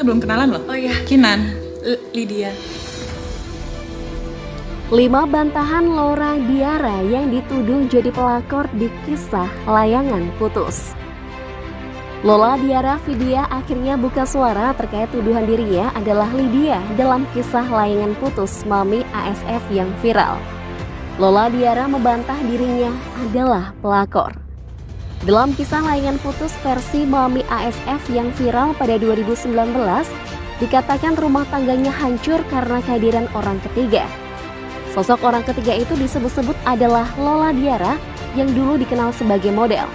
Kita belum kenalan loh. Oh iya, Kinan. Lydia. 5 bantahan Laura Diara yang dituduh jadi pelakor di kisah layangan putus. Lola Diara Vidya akhirnya buka suara terkait tuduhan dirinya adalah Lydia dalam kisah layangan putus Mami ASF yang viral. Lola Diara membantah dirinya adalah pelakor. Dalam kisah layangan putus versi Mami ASF yang viral pada 2019, dikatakan rumah tangganya hancur karena kehadiran orang ketiga. Sosok orang ketiga itu disebut-sebut adalah Lola Diara yang dulu dikenal sebagai model.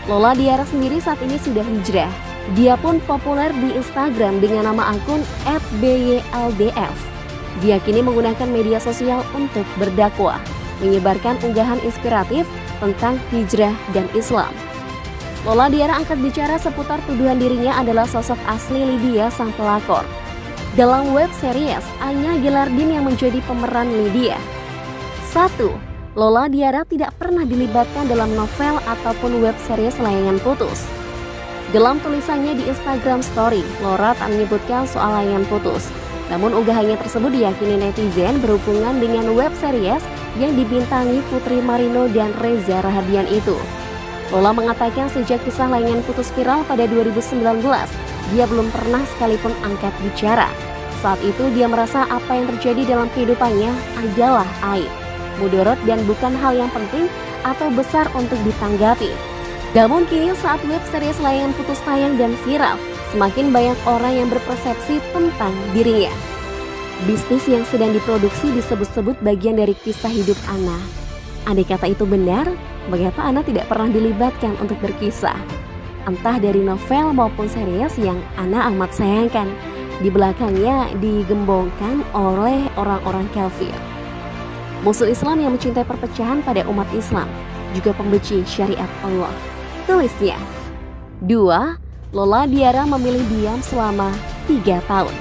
Lola Diara sendiri saat ini sudah hijrah. Dia pun populer di Instagram dengan nama akun @byldf. Dia kini menggunakan media sosial untuk berdakwah, menyebarkan unggahan inspiratif tentang hijrah dan Islam. Lola Diara angkat bicara seputar tuduhan dirinya adalah sosok asli Lydia sang pelakor. Dalam web series, Anya Gilardin yang menjadi pemeran Lydia. 1. Lola Diara tidak pernah dilibatkan dalam novel ataupun web series layangan putus. Dalam tulisannya di Instagram Story, Laura tak menyebutkan soal layangan putus. Namun unggahannya tersebut diyakini netizen berhubungan dengan web series yang dibintangi Putri Marino dan Reza Rahadian itu. Lola mengatakan sejak kisah layangan putus viral pada 2019, dia belum pernah sekalipun angkat bicara. Saat itu dia merasa apa yang terjadi dalam kehidupannya adalah aib, mudorot dan bukan hal yang penting atau besar untuk ditanggapi. Namun kini saat web series layangan putus tayang dan viral, semakin banyak orang yang berpersepsi tentang dirinya. Bisnis yang sedang diproduksi disebut-sebut bagian dari kisah hidup Ana. Andai kata itu benar, mengapa Ana tidak pernah dilibatkan untuk berkisah? Entah dari novel maupun series yang Ana amat sayangkan, di belakangnya digembongkan oleh orang-orang kafir. Musuh Islam yang mencintai perpecahan pada umat Islam, juga pembenci syariat Allah. Tulisnya. 2. Lola Diara memilih diam selama 3 tahun.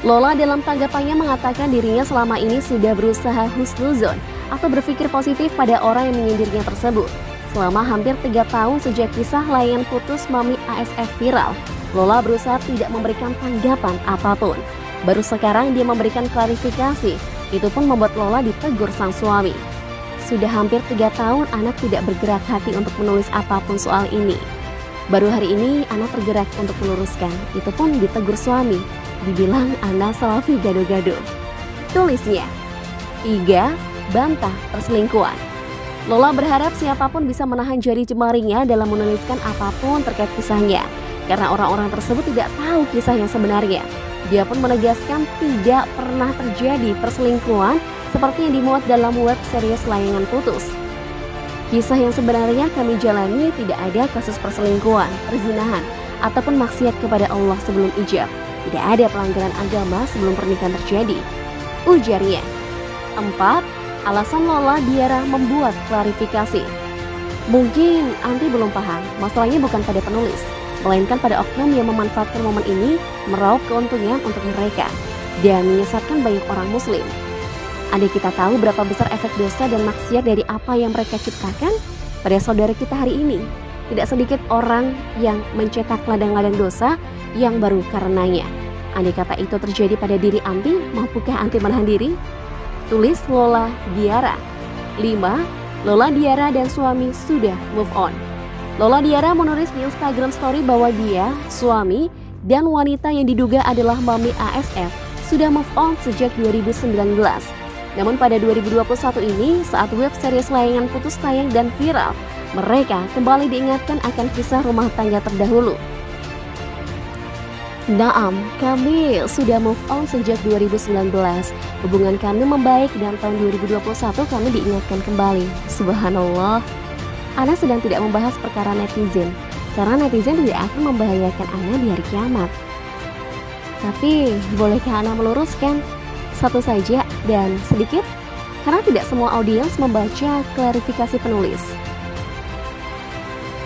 Lola dalam tanggapannya mengatakan dirinya selama ini sudah berusaha husnuzon atau berpikir positif pada orang yang menyindirnya tersebut. Selama hampir 3 tahun sejak kisah layangan putus Mami ASF viral, Lola berusaha tidak memberikan tanggapan apapun. Baru sekarang dia memberikan klarifikasi, itu pun membuat Lola ditegur sang suami. Sudah hampir 3 tahun anak tidak bergerak hati untuk menulis apapun soal ini. Baru hari ini anak tergerak untuk meluruskan, itu pun ditegur suami. Dibilang anak salafi gado-gado. Tulisnya. 3. Bantah perselingkuhan. Lola berharap siapapun bisa menahan jari jemarinya dalam menuliskan apapun terkait kisahnya, karena orang-orang tersebut tidak tahu kisah yang sebenarnya. Dia pun menegaskan tidak pernah terjadi perselingkuhan seperti yang dimuat dalam web series layangan putus. Kisah yang sebenarnya kami jalani tidak ada kasus perselingkuhan, perzinahan, ataupun maksiat kepada Allah sebelum ijab. Tidak ada pelanggaran agama sebelum pernikahan terjadi, ujarnya. 4. Alasan Lola Diara membuat klarifikasi. Mungkin Anti belum paham, masalahnya bukan pada penulis, melainkan pada oknum yang memanfaatkan momen ini meraup keuntungan untuk mereka dan menyesatkan banyak orang muslim. Andai kita tahu berapa besar efek dosa dan maksiat dari apa yang mereka ciptakan pada saudara kita hari ini, tidak sedikit orang yang mencetak ladang-ladang dosa yang baru karenanya. Andai kata itu terjadi pada diri Anti, mampukah Anti menahan diri? Tulis Lola Diara. 5. Lola Diara dan suami sudah move on. Lola Diara menulis di Instagram Story bahwa dia, suami, dan wanita yang diduga adalah Mami ASF sudah move on sejak 2019. Namun pada 2021 ini, saat web series layangan putus tayang dan viral, mereka kembali diingatkan akan kisah rumah tangga terdahulu. Naam, kami sudah move on sejak 2019. Hubungan kami membaik dan tahun 2021 kami diingatkan kembali. Subhanallah. Ana sedang tidak membahas perkara netizen, karena netizen tidak akan membahayakan Ana di hari kiamat. Tapi, bolehkah Ana meluruskan satu saja dan sedikit? Karena tidak semua audiens membaca klarifikasi penulis.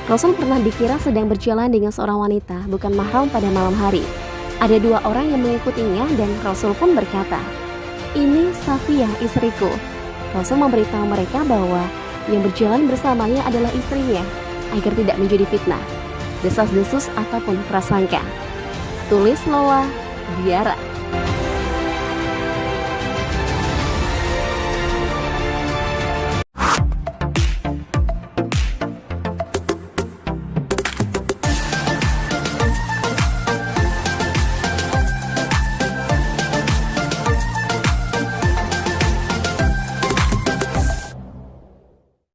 Rasul pernah dikira sedang berjalan dengan seorang wanita, bukan mahram pada malam hari. Ada 2 orang yang mengikutinya dan Rasul pun berkata, "Ini Safiyah istriku." Rasul memberitahu mereka bahwa yang berjalan bersamanya adalah istrinya, agar tidak menjadi fitnah, desas-desus ataupun prasangka. Tulis Lola Diara.